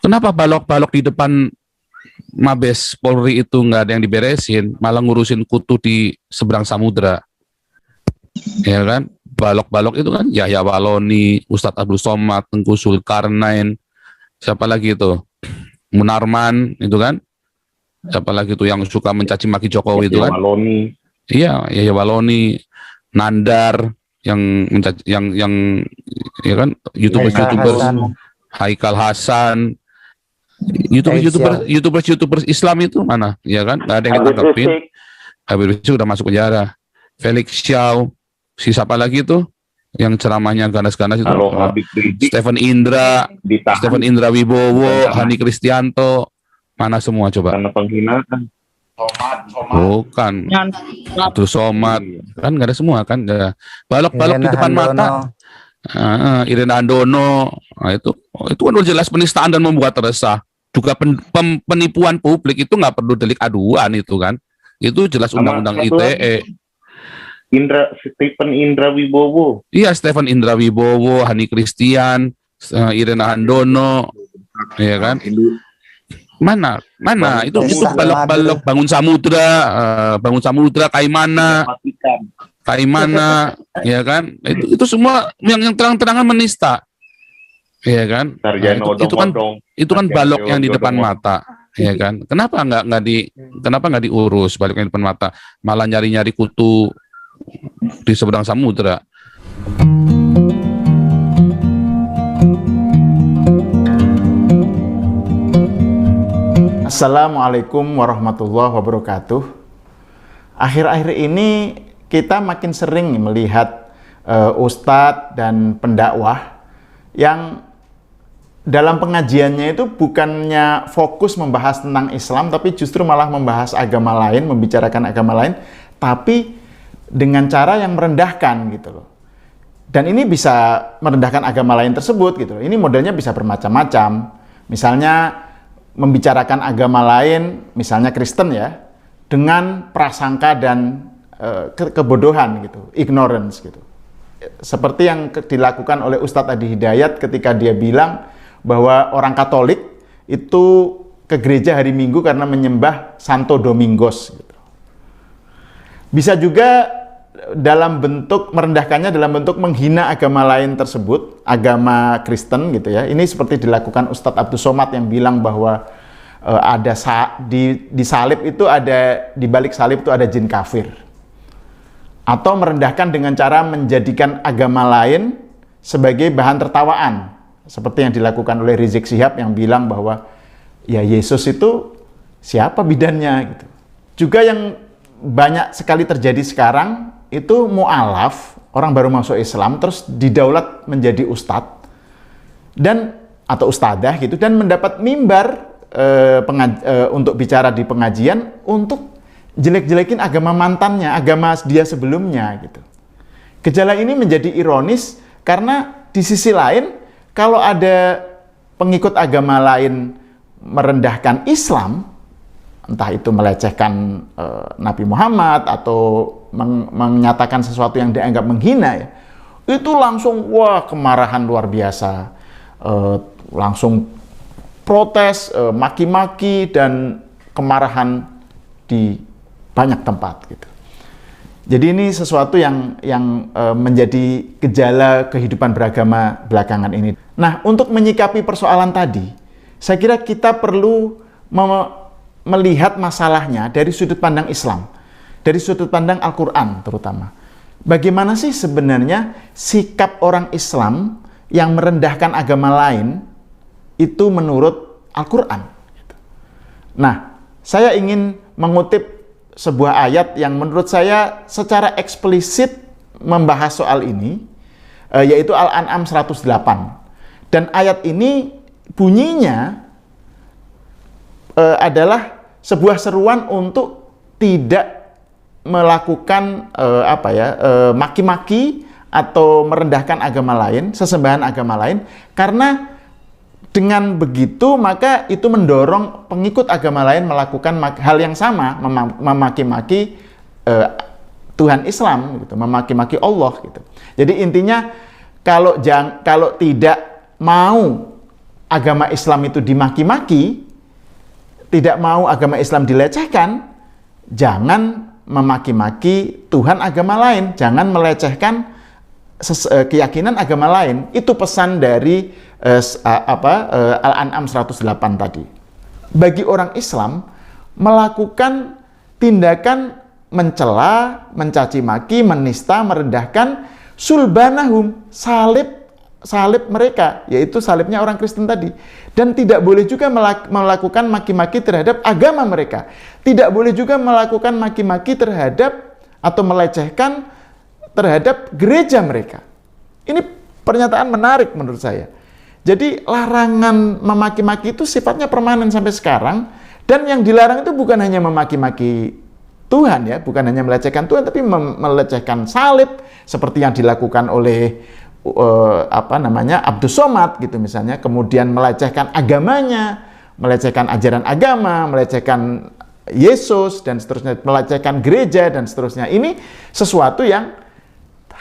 Kenapa balok-balok di depan Mabes Polri itu nggak ada yang diberesin, malah ngurusin kutu di seberang samudra, ya kan? Balok-balok itu kan Yahya Waloni, Ustadz Abdul Somad, Tengku Zulkarnain, siapa lagi itu? Munarman, itu kan? Siapa lagi itu yang suka mencaci maki Jokowi itu kan? Waloni. Iya, Yahya Waloni, Nandar, yang mencaci, yang ya kan, YouTubers Haikal Hasan, YouTubers Islam itu mana, ya kan? Nggak ada yang ditangkapin. Habib Rizik udah masuk penjara. Felix Xiao, si siapa lagi itu yang ceramahnya ganas-ganas itu? Stephen Indra Wibowo, Hani Kristianto, mana semua coba? Karena penghinaan. Bukan, Abdul Somad, kan nggak ada semua kan? Balok-balok di depan mata. Irena Andono, nah, itu kan udah jelas penistaan dan membuat resah. Juga penipuan publik itu nggak perlu delik aduan itu kan? Itu jelas undang-undang ITE. Stephen Indra Wibowo. Iya, Stephen Indra Wibowo, Hani Christian, Irena Andono, ya kan? Mana itu balok-balok bangun samudra Kaimana, ya kan? Itu semua yang terang-terangan menista, ya kan? Nah, itu kan balok yang di depan mata, ya kan? Kenapa nggak diurus balok yang di depan mata, malah nyari-nyari kutu di seberang samudra? Assalamualaikum warahmatullahi wabarakatuh. Akhir-akhir ini kita makin sering melihat ustadz dan pendakwah yang dalam pengajiannya itu bukannya fokus membahas tentang Islam, tapi justru malah membahas agama lain, membicarakan agama lain, tapi dengan cara yang merendahkan gitu loh. Dan ini bisa merendahkan agama lain tersebut gitu loh. Ini modelnya bisa bermacam-macam. Misalnya membicarakan agama lain, misalnya Kristen ya, dengan prasangka dan kebodohan gitu, ignorance gitu. Seperti yang dilakukan oleh Ustadz Adi Hidayat ketika dia bilang bahwa orang Katolik itu ke gereja hari Minggu karena menyembah Santo Domingos gitu. Bisa juga dalam bentuk merendahkannya, dalam bentuk menghina agama lain tersebut, agama Kristen gitu ya. Ini seperti dilakukan Ustadz Abdul Somad yang bilang bahwa di salib itu ada, di balik salib itu ada jin kafir. Atau merendahkan dengan cara menjadikan agama lain sebagai bahan tertawaan, seperti yang dilakukan oleh Rizik Syihab yang bilang bahwa ya Yesus itu siapa bidannya gitu. Juga yang banyak sekali terjadi sekarang itu mu'alaf, orang baru masuk Islam terus didaulat menjadi ustadz dan atau ustadzah gitu, dan mendapat mimbar untuk bicara di pengajian untuk jelek-jelekin agama mantannya, agama dia sebelumnya gitu. Gejala ini menjadi ironis karena di sisi lain kalau ada pengikut agama lain merendahkan Islam, entah itu melecehkan Nabi Muhammad atau menyatakan sesuatu yang dianggap menghina ya, itu langsung wah kemarahan luar biasa, langsung protes, maki-maki dan kemarahan di banyak tempat gitu. Jadi ini sesuatu yang menjadi gejala kehidupan beragama belakangan ini. Nah, untuk menyikapi persoalan tadi, saya kira kita perlu melihat masalahnya dari sudut pandang Islam, dari sudut pandang Al-Quran terutama. Bagaimana sih sebenarnya sikap orang Islam yang merendahkan agama lain itu menurut Al-Quran? Nah, saya ingin mengutip sebuah ayat yang menurut saya secara eksplisit membahas soal ini, yaitu Al-An'am 108. Dan ayat ini bunyinya adalah sebuah seruan untuk tidak melakukan maki-maki atau merendahkan agama lain, sesembahan agama lain, karena dengan begitu maka itu mendorong pengikut agama lain melakukan hal yang sama, memaki-maki Tuhan Islam gitu, memaki-maki Allah gitu. Jadi intinya kalau tidak mau agama Islam itu dimaki-maki, tidak mau agama Islam dilecehkan, jangan memaki-maki Tuhan agama lain, jangan melecehkan keyakinan agama lain. Itu pesan dari Al-An'am 108 tadi. Bagi orang Islam, melakukan tindakan mencela, mencaci maki, menista, merendahkan sulbanahum, salib mereka, yaitu salibnya orang Kristen tadi. Dan tidak boleh juga melakukan maki-maki terhadap agama mereka. Tidak boleh juga melakukan maki-maki terhadap atau melecehkan terhadap gereja mereka. Ini pernyataan menarik menurut saya. Jadi larangan memaki-maki itu sifatnya permanen sampai sekarang. Dan yang dilarang itu bukan hanya memaki-maki Tuhan ya, bukan hanya melecehkan Tuhan, tapi melecehkan salib seperti yang dilakukan oleh Abdus Somad gitu misalnya, kemudian melecehkan agamanya, melecehkan ajaran agama, melecehkan Yesus dan seterusnya, melecehkan gereja dan seterusnya. Ini sesuatu yang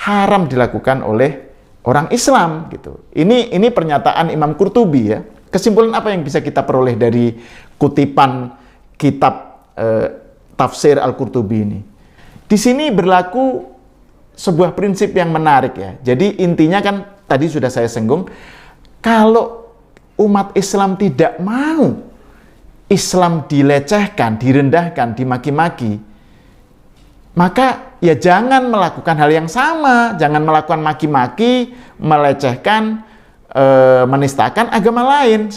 haram dilakukan oleh orang Islam gitu. Ini pernyataan Imam Qurtubi ya. Kesimpulan apa yang bisa kita peroleh dari kutipan kitab tafsir Al-Qurtubi ini? Di sini berlaku sebuah prinsip yang menarik ya. Jadi intinya kan tadi sudah saya singgung, kalau umat Islam tidak mau Islam dilecehkan, direndahkan, dimaki-maki, maka ya jangan melakukan hal yang sama, jangan melakukan maki-maki, melecehkan, menistakan agama lain,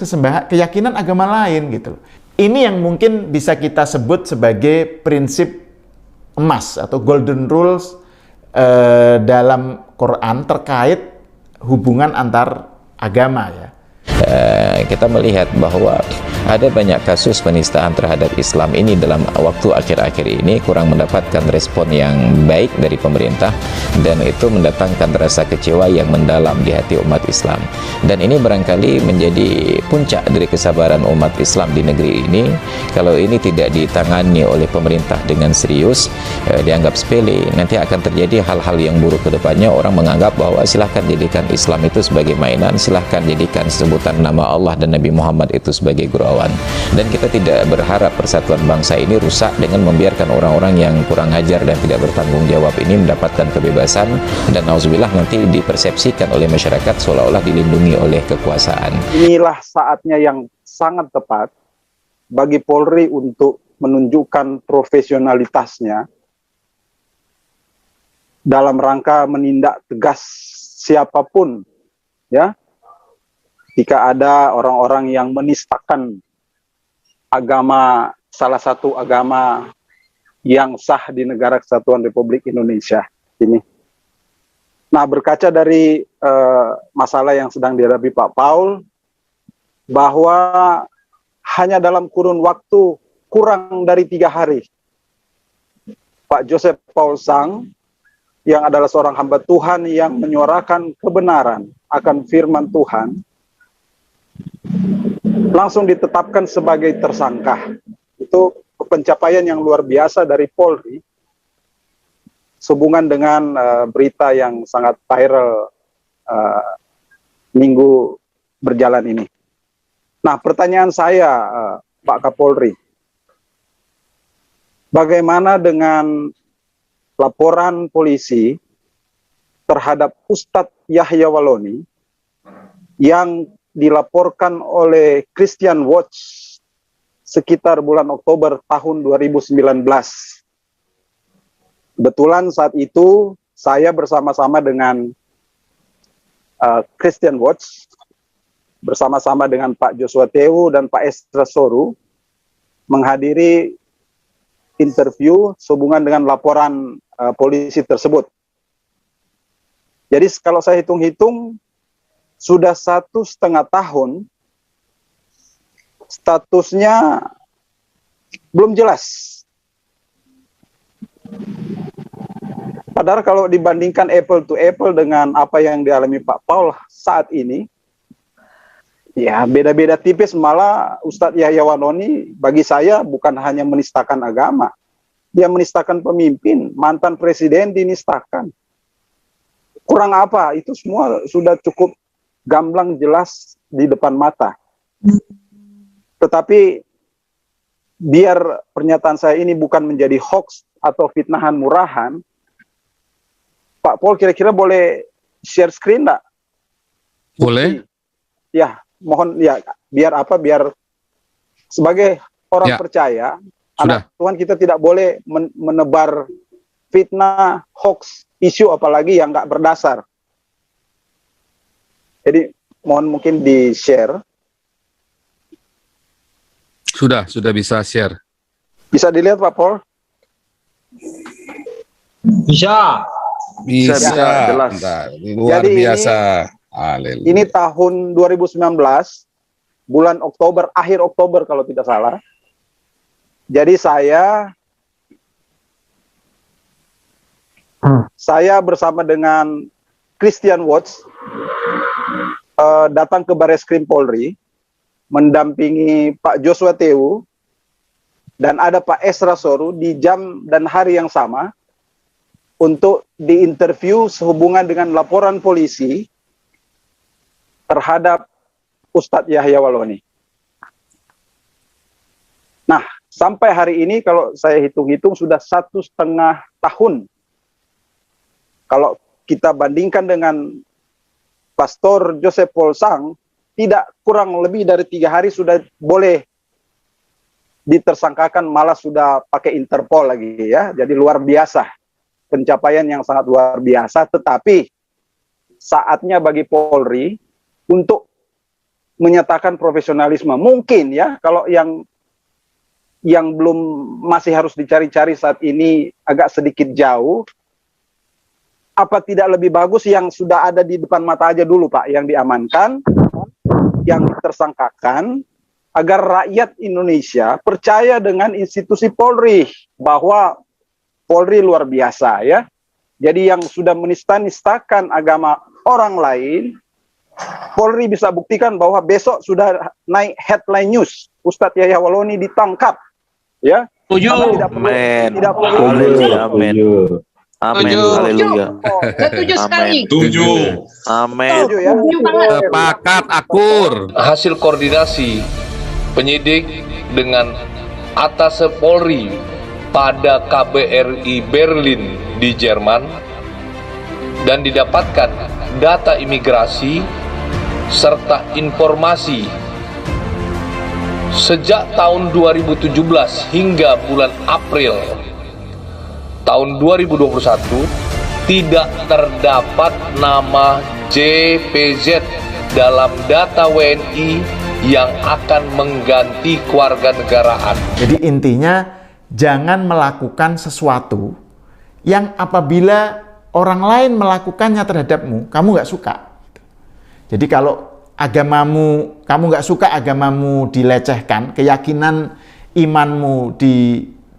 keyakinan agama lain gitu. Ini yang mungkin bisa kita sebut sebagai prinsip emas atau golden rules dalam Quran terkait hubungan antar agama ya. Kita melihat bahwa ada banyak kasus penistaan terhadap Islam ini dalam waktu akhir-akhir ini kurang mendapatkan respon yang baik dari pemerintah, dan itu mendatangkan rasa kecewa yang mendalam di hati umat Islam. Dan ini barangkali menjadi puncak dari kesabaran umat Islam di negeri ini. Kalau ini tidak ditangani oleh pemerintah dengan serius, dianggap sepele, nanti akan terjadi hal-hal yang buruk ke depannya. Orang menganggap bahwa silahkan jadikan Islam itu sebagai mainan, silahkan jadikan sebutan nama Allah dan Nabi Muhammad itu sebagai gurauan. Dan kita tidak berharap persatuan bangsa ini rusak dengan membiarkan orang-orang yang kurang ajar dan tidak bertanggung jawab ini mendapatkan kebebasan, dan nauzubillah nanti dipersepsikan oleh masyarakat seolah-olah dilindungi oleh kekuasaan. Inilah saatnya yang sangat tepat bagi Polri untuk menunjukkan profesionalitasnya dalam rangka menindak tegas siapapun ya, jika ada orang-orang yang menistakan agama, salah satu agama yang sah di Negara Kesatuan Republik Indonesia ini. Nah, berkaca dari masalah yang sedang dihadapi Pak Paul, bahwa hanya dalam kurun waktu kurang dari 3 hari, Pak Joseph Paul Sang, yang adalah seorang hamba Tuhan yang menyuarakan kebenaran akan firman Tuhan, langsung ditetapkan sebagai tersangka. Itu pencapaian yang luar biasa dari Polri sehubungan dengan berita yang sangat viral minggu berjalan ini. Nah, pertanyaan saya, Pak Kapolri, bagaimana dengan laporan polisi terhadap Ustadz Yahya Waloni yang dilaporkan oleh Christian Watch sekitar bulan Oktober tahun 2019. Kebetulan saat itu saya bersama-sama dengan Christian Watch, bersama-sama dengan Pak Joshua Tewu dan Pak Estra Soru, menghadiri interview sehubungan dengan laporan polisi tersebut. Jadi kalau saya hitung-hitung, sudah 1,5 tahun statusnya belum jelas. Padahal kalau dibandingkan apple to apple dengan apa yang dialami Pak Paul saat ini, ya beda-beda tipis. Malah Ustadz Yahya Waloni bagi saya bukan hanya menistakan agama, dia menistakan pemimpin, mantan presiden dinistakan. Kurang apa? Itu semua sudah cukup gamblang jelas di depan mata. Tetapi biar pernyataan saya ini bukan menjadi hoax atau fitnahan murahan, Pak Pol kira-kira boleh share screen nggak? Boleh? Ya, mohon ya, biar apa? Biar sebagai orang Ya. percaya, Sudah. anak Tuhan kita tidak boleh menebar fitnah, hoax, isu apalagi yang nggak berdasar. Jadi mohon mungkin di-share. Sudah bisa share. Bisa dilihat Pak Pol? Bisa. Bisa. jelas. Bentar. Luar Jadi biasa. Haleluya. Ini tahun 2019, bulan Oktober, akhir Oktober kalau tidak salah. Jadi saya bersama dengan Christian Watts datang ke Bareskrim Polri, mendampingi Pak Joshua Tewu, dan ada Pak Esra Soru di jam dan hari yang sama untuk diinterview sehubungan dengan laporan polisi terhadap Ustadz Yahya Waloni. Nah, sampai hari ini kalau saya hitung-hitung sudah 1,5 tahun. Kalau kita bandingkan dengan Pastor Joseph Paul Sang, tidak kurang lebih dari 3 hari sudah boleh ditersangkakan, malah sudah pakai Interpol lagi ya. Jadi luar biasa, pencapaian yang sangat luar biasa. Tetapi saatnya bagi Polri untuk menyatakan profesionalisme. Mungkin ya, kalau yang belum masih harus dicari-cari saat ini agak sedikit jauh, apa tidak lebih bagus yang sudah ada di depan mata aja dulu Pak, yang diamankan, yang ditersangkakan, agar rakyat Indonesia percaya dengan institusi Polri, bahwa Polri luar biasa ya. Jadi yang sudah menista-nistakan agama orang lain, Polri bisa buktikan bahwa besok sudah naik headline news, Ustadz Yahya Waloni ditangkap, ya. Setuju. Tidak perlu, Amin. tidak perlu. Haleluya. Amin. Amin. Setuju. Haleluya. Setuju sekali. Setuju. Amin. Setuju ya. Setuju banget. Sepakat akur. Hasil koordinasi penyidik dengan Atase Polri pada KBRI Berlin di Jerman dan didapatkan data imigrasi serta informasi sejak tahun 2017 hingga bulan April tahun 2021 tidak terdapat nama JPZ dalam data WNI yang akan mengganti kewarganegaraan. Jadi intinya jangan melakukan sesuatu yang apabila orang lain melakukannya terhadapmu, kamu nggak suka. Jadi kalau agamamu, kamu nggak suka agamamu dilecehkan, keyakinan imanmu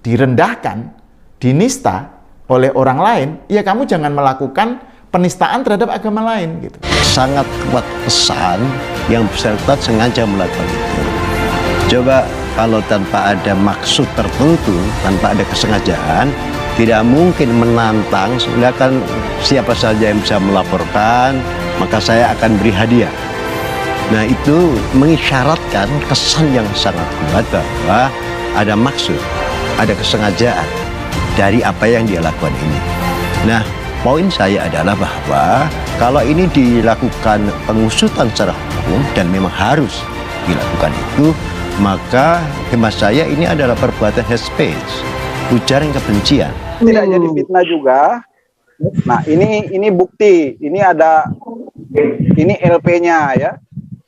direndahkan, dinista oleh orang lain, ya kamu jangan melakukan penistaan terhadap agama lain gitu. Sangat kuat pesan yang bersangkutan sengaja melakukan itu. Coba kalau tanpa ada maksud tertentu, tanpa ada kesengajaan, tidak mungkin menantang, silakan siapa saja yang bisa melaporkan, maka saya akan beri hadiah. Nah itu mengisyaratkan kesan yang sangat kuat bahwa ada maksud, ada kesengajaan dari apa yang dia lakukan ini. Nah, poin saya adalah bahwa kalau ini dilakukan pengusutan secara hukum dan memang harus dilakukan itu, maka hemat saya ini adalah perbuatan hate speech, ujaran kebencian. Tidak jadi fitnah juga. Nah, ini bukti. Ini ada, ini LP-nya ya.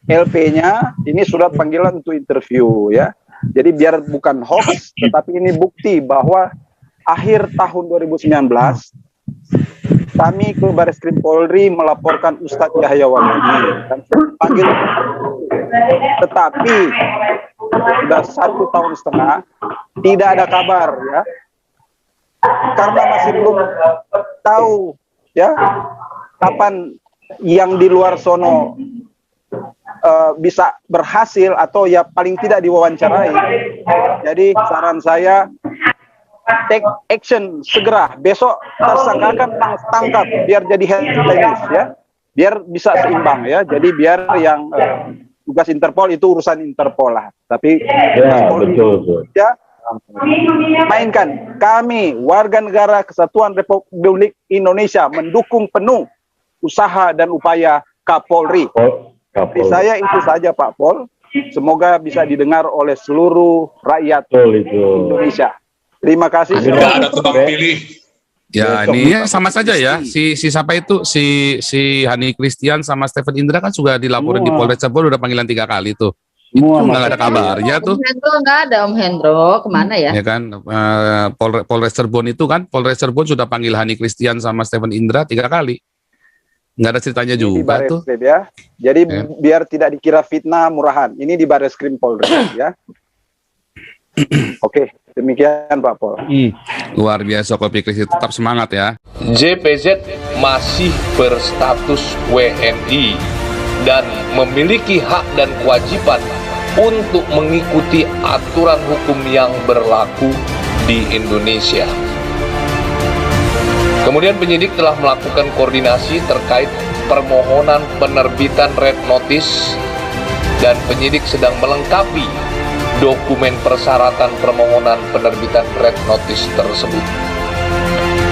LP-nya ini surat panggilan untuk interview ya. Jadi biar bukan hoax, tetapi ini bukti bahwa akhir tahun 2019 kami ke Bareskrim Polri melaporkan Ustadz Yahya Waloni dan panggil, tetapi sudah 1,5 tahun tidak ada kabar ya, karena masih belum tahu ya kapan yang di luar sono bisa berhasil atau ya paling tidak diwawancarai. Jadi saran saya, take action segera, besok tersangkakan, tangkap biar jadi headline news ya, biar bisa seimbang ya. Jadi biar tugas Interpol itu urusan Interpol lah. Tapi Ya, betul. ya, mainkan. Kami warga negara Kesatuan Republik Indonesia mendukung penuh usaha dan upaya Kapolri. Dari saya itu saja Pak Pol. Semoga bisa didengar oleh seluruh rakyat Indonesia. Terima kasih. Tidak ada tebang pilih. Ya, ini ya sama saja ya. Si siapa itu si Hani Christian sama Stephen Indra kan juga dilaporin di Polres Cirebon, udah panggilan 3 kali tuh. Itu nggak ada kabarnya tuh. Om Hendro nggak ada, Om Hendro kemana ya? Ya kan, Polres Cirebon itu kan, Polres Cirebon sudah panggil Hani Christian sama Stephen Indra 3 kali. Nggak ada ceritanya Di juga Bares tuh. Krim, ya. Jadi Ya. biar tidak dikira fitnah murahan. Ini di Bares Krim Polri ya. Oke, demikian Pak Pol. Luar biasa, Kopi Kris, tetap semangat ya. JPZ masih berstatus WNI dan memiliki hak dan kewajiban untuk mengikuti aturan hukum yang berlaku di Indonesia. Kemudian penyidik telah melakukan koordinasi terkait permohonan penerbitan red notice dan penyidik sedang melengkapi dokumen persyaratan permohonan penerbitan red notice tersebut.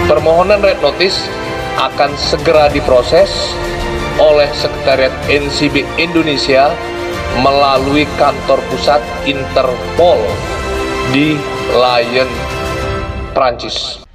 Permohonan red notice akan segera diproses oleh Sekretariat NCB Indonesia melalui kantor pusat Interpol di Lyon, Prancis.